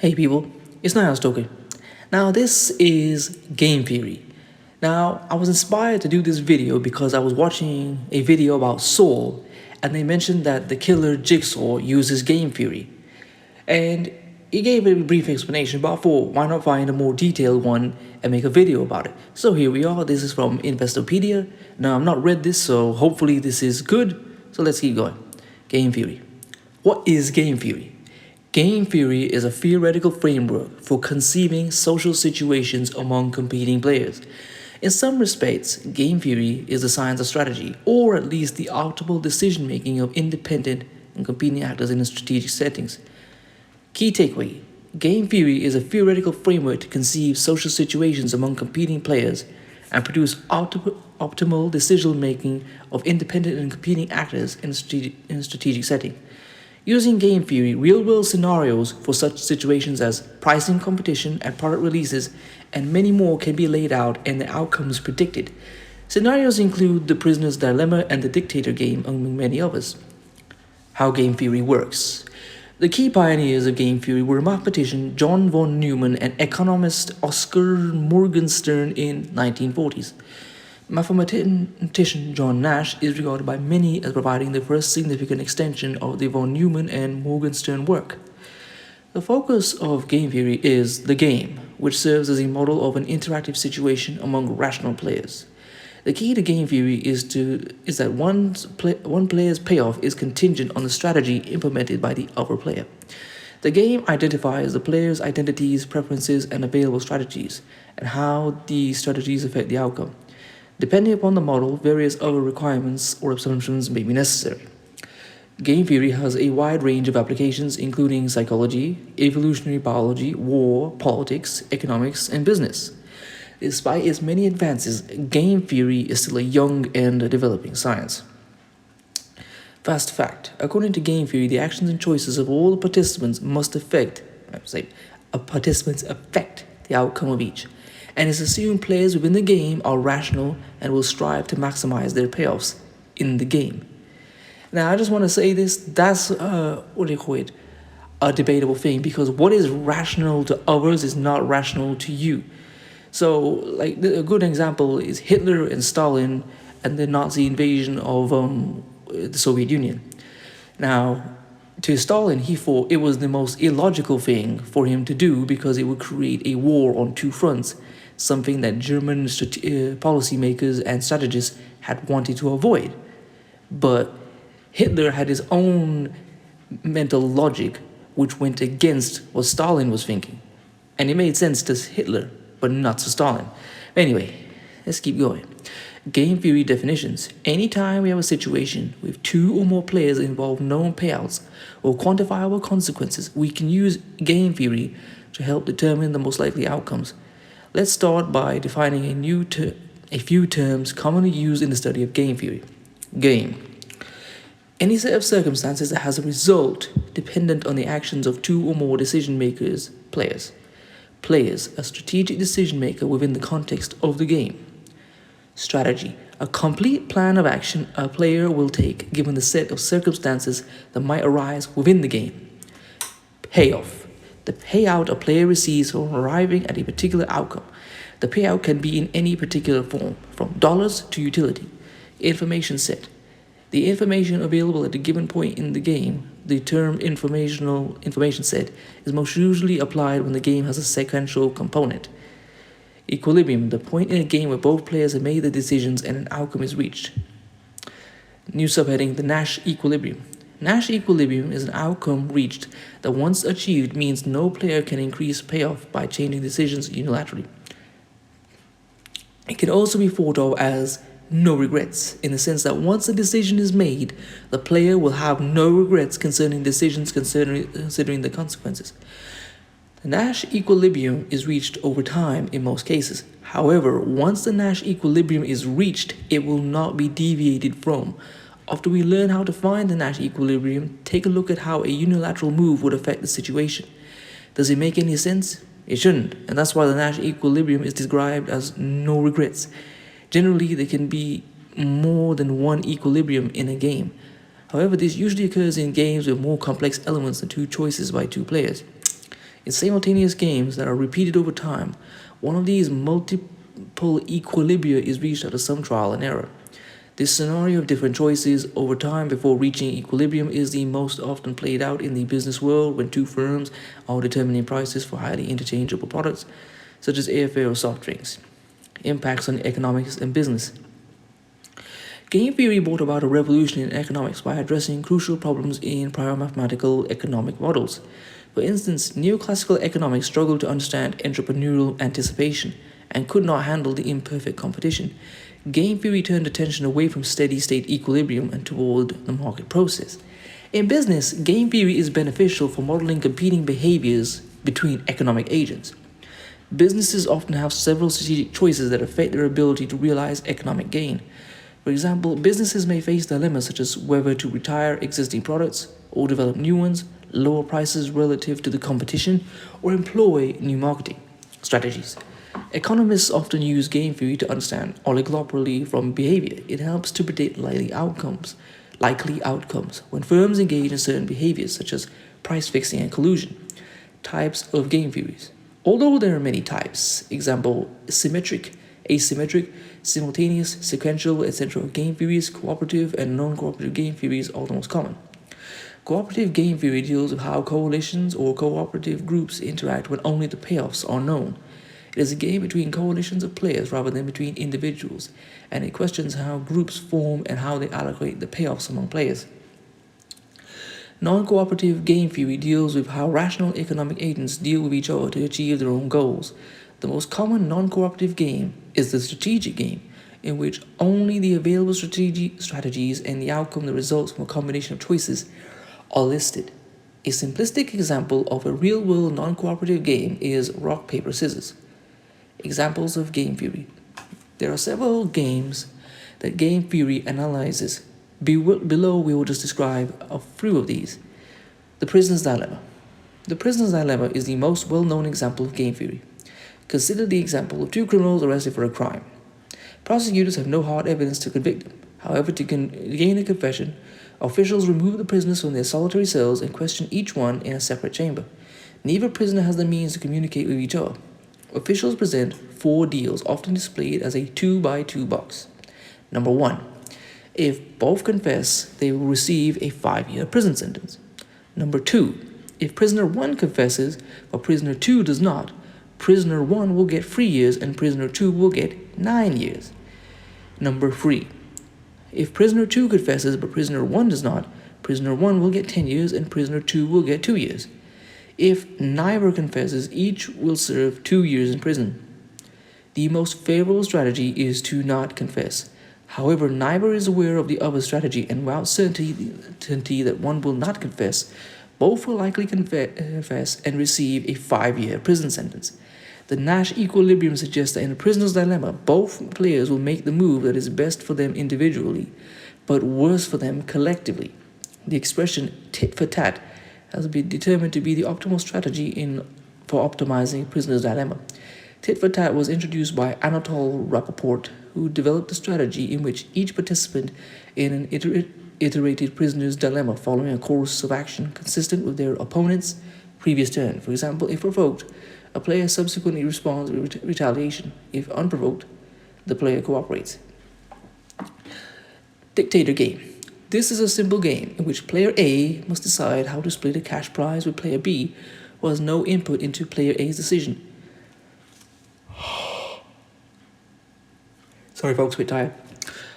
Hey people, it's Niyas talking. Now this is game theory. Now I was inspired to do this video because I was watching a video about Saul and they mentioned that the killer Jigsaw uses game theory. And he gave a brief explanation, but I thought why not find a more detailed one and make a video about it. So here we are, this is from Investopedia. Now I've not read this, so hopefully this is good. So let's keep going. Game theory. What is game theory? Game theory is a theoretical framework for conceiving social situations among competing players. In some respects, game theory is the science of strategy, or at least the optimal decision-making of independent and competing actors in strategic settings. Key takeaway. Game theory is a theoretical framework to conceive social situations among competing players and produce optimal decision-making of independent and competing actors in a strategic setting. Using game theory, real-world scenarios for such situations as pricing competition and product releases and many more can be laid out and the outcomes predicted. Scenarios include the prisoner's dilemma and the Dictator Game, among many others. How game theory works. The key pioneers of game theory were mathematician John von Neumann and economist Oscar Morgenstern in 1940s. Mathematician John Nash is regarded by many as providing the first significant extension of the von Neumann and Morgenstern work. The focus of game theory is the game, which serves as a model of an interactive situation among rational players. The key to game theory is that one player's payoff is contingent on the strategy implemented by the other player. The game identifies the player's identities, preferences, and available strategies, and how these strategies affect the outcome. Depending upon the model, various other requirements or assumptions may be necessary. Game theory has a wide range of applications including psychology, evolutionary biology, war, politics, economics, and business. Despite its many advances, game theory is still a young and developing science. Fast fact. According to game theory, the actions and choices of all the participants affect the outcome of each. And it's assumed players within the game are rational and will strive to maximize their payoffs in the game. Now, I just want to say this, that's a debatable thing, because what is rational to others is not rational to you. So, like, a good example is Hitler and Stalin and the Nazi invasion of the Soviet Union. Now, to Stalin, he thought it was the most illogical thing for him to do because it would create a war on two fronts, something that German policymakers and strategists had wanted to avoid. But Hitler had his own mental logic which went against what Stalin was thinking. And it made sense to Hitler, but not to Stalin. Anyway, let's keep going. Game theory definitions. Anytime we have a situation with two or more players involve known payouts or quantifiable consequences, we can use game theory to help determine the most likely outcomes. Let's start by defining a few terms commonly used in the study of game theory. Game. Any set of circumstances that has a result dependent on the actions of two or more decision makers, players. Players, a strategic decision maker within the context of the game. Strategy, a complete plan of action a player will take given the set of circumstances that might arise within the game. Payoff, the payout a player receives for arriving at a particular outcome. The payout can be in any particular form, from dollars to utility. Information set, the information available at a given point in the game. The term information set is most usually applied when the game has a sequential component. Equilibrium, the point in a game where both players have made the decisions and an outcome is reached. New subheading, the Nash Equilibrium. Nash Equilibrium is an outcome reached that once achieved means no player can increase payoff by changing decisions unilaterally. It can also be thought of as no regrets, in the sense that once a decision is made, the player will have no regrets concerning decisions considering the consequences. The Nash equilibrium is reached over time in most cases. However, once the Nash equilibrium is reached, it will not be deviated from. After we learn how to find the Nash equilibrium, take a look at how a unilateral move would affect the situation. Does it make any sense? It shouldn't, and that's why the Nash equilibrium is described as no regrets. Generally, there can be more than one equilibrium in a game. However, this usually occurs in games with more complex elements than two choices by two players. In simultaneous games that are repeated over time, one of these multiple equilibria is reached after some trial and error. This scenario of different choices over time before reaching equilibrium is the most often played out in the business world when two firms are determining prices for highly interchangeable products, such as airfare or soft drinks. Impacts on economics and business. Game theory brought about a revolution in economics by addressing crucial problems in prior mathematical economic models. For instance, neoclassical economics struggled to understand entrepreneurial anticipation and could not handle the imperfect competition. Game theory turned attention away from steady-state equilibrium and toward the market process. In business, game theory is beneficial for modeling competing behaviors between economic agents. Businesses often have several strategic choices that affect their ability to realize economic gain. For example, businesses may face dilemmas such as whether to retire existing products or develop new ones, lower prices relative to the competition, or employ new marketing strategies. Economists often use game theory to understand oligopoly from behavior. It helps to predict likely outcomes when firms engage in certain behaviors such as price fixing and collusion. Types of game theories. Although there are many types, example, symmetric, asymmetric, simultaneous, sequential, etc. game theories, cooperative and non-cooperative game theories are the most common. Cooperative game theory deals with how coalitions or cooperative groups interact when only the payoffs are known. It is a game between coalitions of players rather than between individuals, and it questions how groups form and how they allocate the payoffs among players. Non-cooperative game theory deals with how rational economic agents deal with each other to achieve their own goals. The most common non-cooperative game is the strategic game, in which only the available strategies and the outcome that results from a combination of choices are listed. A simplistic example of a real-world non-cooperative game is rock, paper, scissors. Examples of game theory. There are several games that game theory analyzes. Below we will just describe a few of these. The prisoner's dilemma. The prisoner's dilemma is the most well-known example of game theory. Consider the example of two criminals arrested for a crime. Prosecutors have no hard evidence to convict them. However, to gain a confession, officials remove the prisoners from their solitary cells and question each one in a separate chamber. Neither prisoner has the means to communicate with each other. Officials present 4 deals, often displayed as a 2x2 box. Number 1. If both confess, they will receive a 5-year prison sentence. Number 2. If prisoner 1 confesses, but prisoner 2 does not, prisoner 1 will get 3 years and prisoner 2 will get 9 years. Number 3. If prisoner 2 confesses, but prisoner 1 does not, prisoner 1 will get 10 years and prisoner 2 will get 2 years. If neither confesses, each will serve 2 years in prison. The most favorable strategy is to not confess. However, neither is aware of the other strategy, and without certainty that one will not confess, both will likely confess and receive a 5-year prison sentence. The Nash Equilibrium suggests that in a prisoner's dilemma, both players will make the move that is best for them individually, but worse for them collectively. The expression tit for tat has been determined to be the optimal strategy for optimizing a prisoner's dilemma. Tit for tat was introduced by Anatole Rappaport, who developed a strategy in which each participant in an iterated prisoner's dilemma following a course of action consistent with their opponent's previous turn. For example, if provoked, a player subsequently responds with retaliation. If unprovoked, the player cooperates. Dictator Game. This is a simple game in which player A must decide how to split a cash prize with player B, who has no input into player A's decision. Sorry folks, we're tired.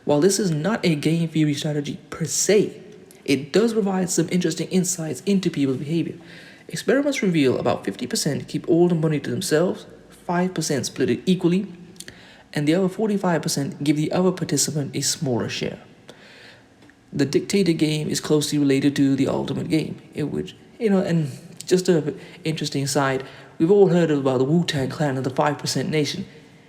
While this is not a game theory strategy per se, it does provide some interesting insights into people's behavior. Experiments reveal about 50% keep all the money to themselves, 5% split it equally, and the other 45% give the other participant a smaller share. The Dictator Game is closely related to the Ultimate Game, in which, and just an interesting side, we've all heard about the Wu-Tang Clan and the 5% Nation.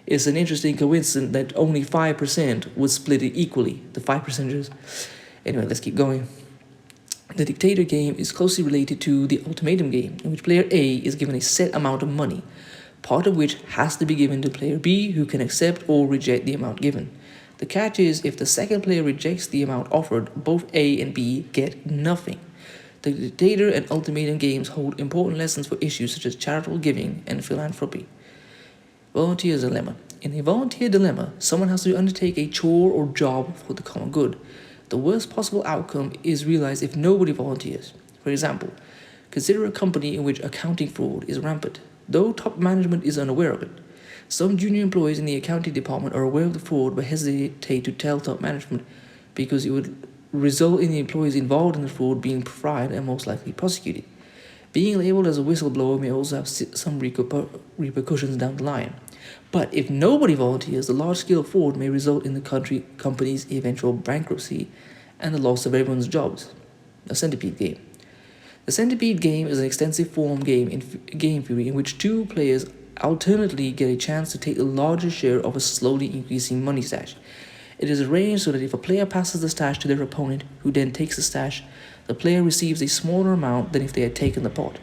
It's an interesting coincidence that only 5% would split it equally, the 5%ers. Anyway, let's keep going. The Dictator Game is closely related to the Ultimatum Game, in which player A is given a set amount of money, part of which has to be given to player B, who can accept or reject the amount given. The catch is, if the second player rejects the amount offered, both A and B get nothing. The Dictator and Ultimatum games hold important lessons for issues such as charitable giving and philanthropy. Volunteer's Dilemma. In a volunteer dilemma, someone has to undertake a chore or job for the common good. The worst possible outcome is realized if nobody volunteers. For example, consider a company in which accounting fraud is rampant, though top management is unaware of it. Some junior employees in the accounting department are aware of the fraud but hesitate to tell top management because it would result in the employees involved in the fraud being fined and most likely prosecuted. Being labeled as a whistleblower may also have some repercussions down the line. But if nobody volunteers, the large-scale fraud may result in the company's eventual bankruptcy and the loss of everyone's jobs. The Centipede Game. The Centipede Game is an extensive form game in game theory in which two players alternately get a chance to take the larger share of a slowly increasing money stash. It is arranged so that if a player passes the stash to their opponent, who then takes the stash, the player receives a smaller amount than if they had taken the pot.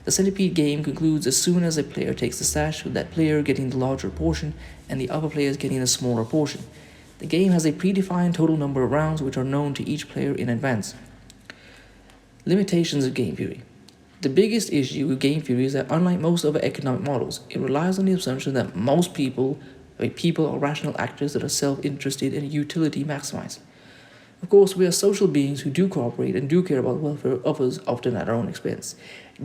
The Centipede Game concludes as soon as a player takes the stash, with that player getting the larger portion and the other players getting a smaller portion. The game has a predefined total number of rounds which are known to each player in advance. Limitations of game theory. The biggest issue with game theory is that unlike most other economic models, it relies on the assumption that most people are rational actors that are self-interested and utility maximized. Of course, we are social beings who do cooperate and do care about the welfare of others, often at our own expense.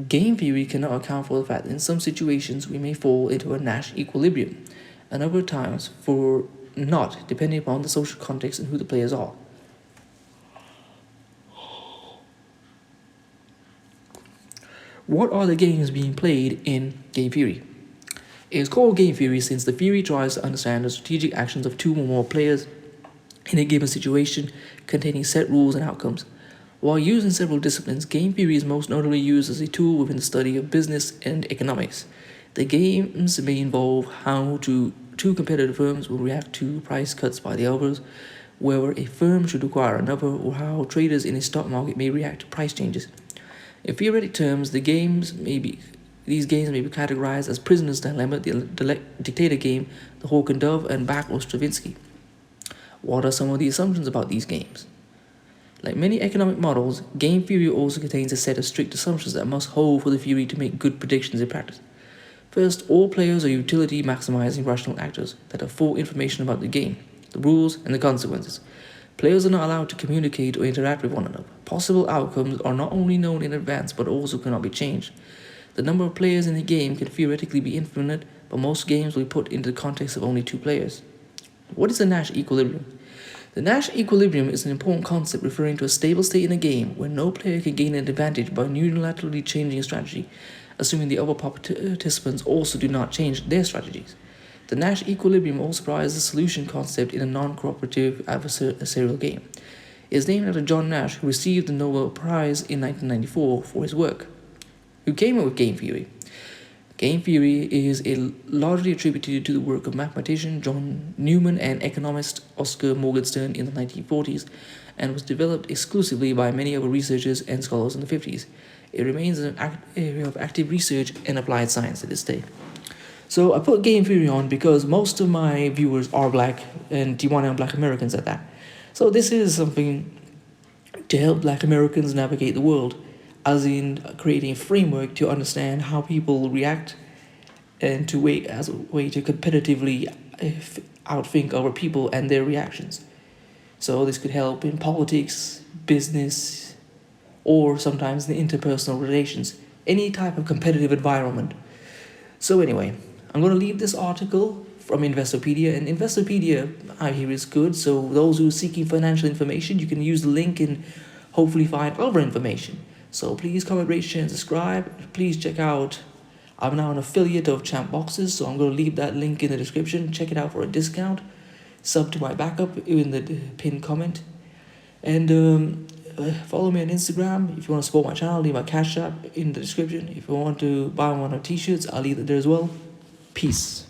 Game theory cannot account for the fact that in some situations we may fall into a Nash Equilibrium, and other times for not, depending upon the social context and who the players are. What are the games being played in game theory? It is called game theory since the theory tries to understand the strategic actions of two or more players in a given situation containing set rules and outcomes. While used in several disciplines, game theory is most notably used as a tool within the study of business and economics. The games may involve how two competitive firms will react to price cuts by the others, whether a firm should acquire another, or how traders in a stock market may react to price changes. In theoretic terms, these games may be categorized as Prisoner's Dilemma, the Dictator Game, the Hawk and Dove, and Back or Stravinsky. What are some of the assumptions about these games? Like many economic models, game theory also contains a set of strict assumptions that must hold for the theory to make good predictions in practice. First, all players are utility maximizing rational actors that have full information about the game, the rules, and the consequences. Players are not allowed to communicate or interact with one another. Possible outcomes are not only known in advance but also cannot be changed. The number of players in the game can theoretically be infinite, but most games will be put into the context of only two players. What is the Nash Equilibrium? The Nash Equilibrium is an important concept referring to a stable state in a game where no player can gain an advantage by unilaterally changing a strategy, assuming the other participants also do not change their strategies. The Nash Equilibrium also provides a solution concept in a non-cooperative adversarial game. It is named after John Nash, who received the Nobel Prize in 1994 for his work. Who came up with game theory? Game theory is largely attributed to the work of mathematician John Newman and economist Oscar Morgenstern in the 1940s, and was developed exclusively by many other researchers and scholars in the 50s. It remains an area of active research and applied science to this day. So I put game theory on because most of my viewers are black, and Tijuana and black Americans at that. So this is something to help black Americans navigate the world, as in creating a framework to understand how people react and as a way to competitively outthink other people and their reactions. So this could help in politics, business, or sometimes in interpersonal relations, any type of competitive environment. So anyway, I'm going to leave this article from Investopedia, and Investopedia I hear is good, so those who are seeking financial information, you can use the link and hopefully find other information. So please comment, rate, share, and subscribe. Please check out, I'm now an affiliate of Champ Boxes, so I'm going to leave that link in the description. Check it out for a discount. Sub to my backup in the pinned comment. And follow me on Instagram. If you want to support my channel, leave my Cash App in the description. If you want to buy one of my t-shirts, I'll leave it there as well. Peace.